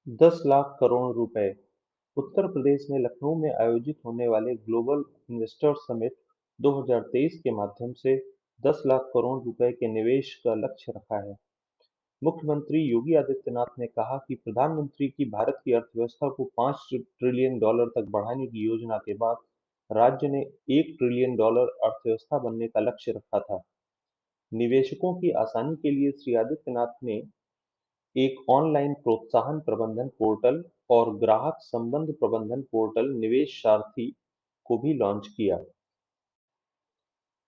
10 लाख करोड़ रुपए। उत्तर प्रदेश ने लखनऊ में आयोजित होने वाले ग्लोबल इन्वेस्टर्स समिट 2023 के माध्यम से 10 लाख करोड़ रुपए के निवेश का लक्ष्य रखा है। मुख्यमंत्री योगी आदित्यनाथ ने कहा कि प्रधानमंत्री की भारत की अर्थव्यवस्था को 5 ट्रिलियन डॉलर तक बढ़ाने की योजना के बाद राज्य ने 1 ट्रिलियन डॉलर अर्थव्यवस्था बनने का लक्ष्य रखा था। निवेशकों की आसानी के लिए श्री आदित्यनाथ ने एक ऑनलाइन प्रोत्साहन प्रबंधन पोर्टल और ग्राहक संबंध प्रबंधन पोर्टल निवेश सारथी को भी लॉन्च किया।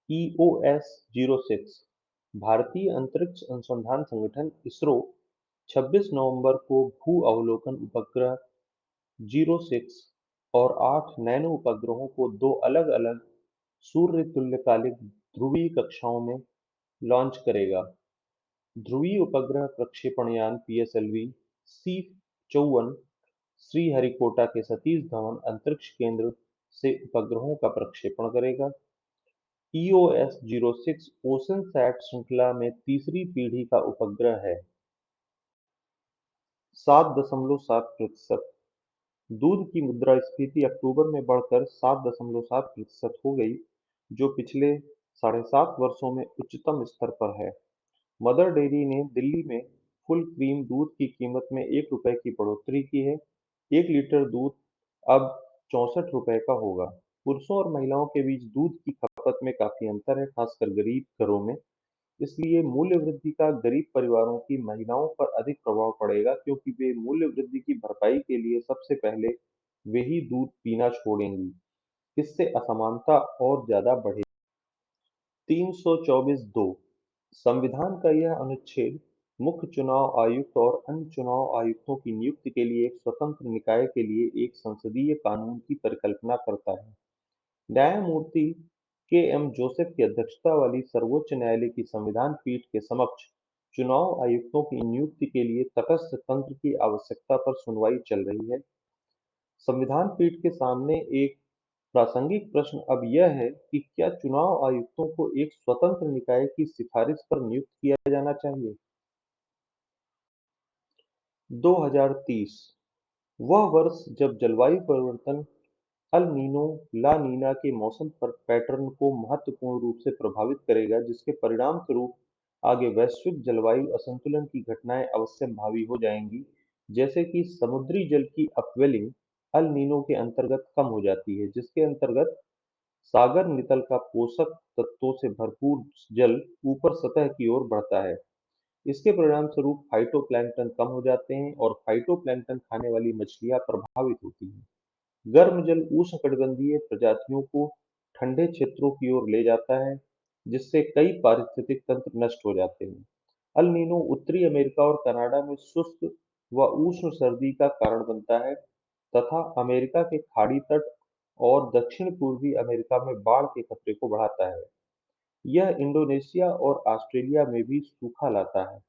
ईओएस 06 भारतीय अंतरिक्ष अनुसंधान संगठन इसरो 26 नवंबर को भू अवलोकन उपग्रह 06 और 8 नैनो उपग्रहों को दो अलग-अलग सूर्य तुल्यकालिक ध्रुवीय कक्षाओं में लॉन्च करेगा। ध्रुवीय उपग्रह प्रक्षेपण यान पीएसएलवी C-54 श्रीहरिकोटा के सतीश धवन अंतरिक्ष केंद्र से उपग्रहों का प्रक्षेपण करेगा। ईओएस 06 ओशनसैट श्रृंखला में तीसरी पीढ़ी का उपग्रह है। 7.7% दूध की मुद्रास्फीति अक्टूबर में बढ़कर 7.7% हो गई, जो पिछले 7.5 वर्षों में उच्चतम स्तर पर है। मदर डेयरी ने दिल्ली में फुल क्रीम दूध की कीमत में 1 रुपए की बढ़ोतरी की है। 1 लीटर दूध अब 64 रुपए का होगा। पुरुषों और महिलाओं के बीच दूध की खपत में काफी अंतर है, खासकर गरीब घरों में। इसलिए मूल्य वृद्धि का गरीब परिवारों की महिलाओं पर अधिक प्रभाव पड़ेगा, क्योंकि वे मूल्य वृद्धि की भरपाई के लिए सबसे पहले वे ही दूध पीना छोड़ेंगी। इससे असमानता और ज्यादा बढ़ेगी। 324(2) संविधान का यह अनुच्छेद मुख्य चुनाव आयुक्त और अन्य चुनाव आयुक्तों की नियुक्ति के लिए एक स्वतंत्र निकाय के लिए एक संसदीय कानून की परिकल्पना करता है। न्यायमूर्ति के एम जोसेफ की अध्यक्षता वाली सर्वोच्च न्यायालय की संविधान पीठ के समक्ष चुनाव आयुक्तों की नियुक्ति के लिए तटस्थ तंत्र की आवश्यकता पर सुनवाई चल रही है। संविधान पीठ के सामने एक प्रासंगिक प्रश्न अब यह है कि क्या चुनाव आयुक्तों को एक स्वतंत्र निकाय की सिफारिश पर नियुक्त किया जाना चाहिए? 2030 वह वर्ष जब जलवायु परिवर्तन अल नीनो ला नीना के मौसम पर पैटर्न को महत्वपूर्ण रूप से प्रभावित करेगा, जिसके परिणाम स्वरूप आगे वैश्विक जलवायु असंतुलन की घटनाएं अवश्य भावी हो जाएंगी, जैसे कि समुद्री जल की अपवेलिंग अल नीनो के अंतर्गत कम हो जाती है, जिसके अंतर्गत सागर नितल का पोषक तत्वों से भरपूर जल ऊपर सतह की ओर बढ़ता है। इसके परिणामस्वरूप फाइटोप्लैंक्टन कम हो जाते हैं और फाइटोप्लैंक्टन खाने वाली मछलियां प्रभावित होती हैं। गर्म जल उष्णकटिबंधीय प्रजातियों को ठंडे क्षेत्रों की ओर ले जाता है, जिससे कई पारिस्थितिक तंत्र नष्ट हो जाते हैं। अल नीनो उत्तरी अमेरिका और कनाडा में शुष्क व उष्ण सर्दी का कारण बनता है तथा अमेरिका के खाड़ी तट और दक्षिण पूर्वी अमेरिका में बाढ़ के खतरे को बढ़ाता है। यह इंडोनेशिया और ऑस्ट्रेलिया में भी सूखा लाता है।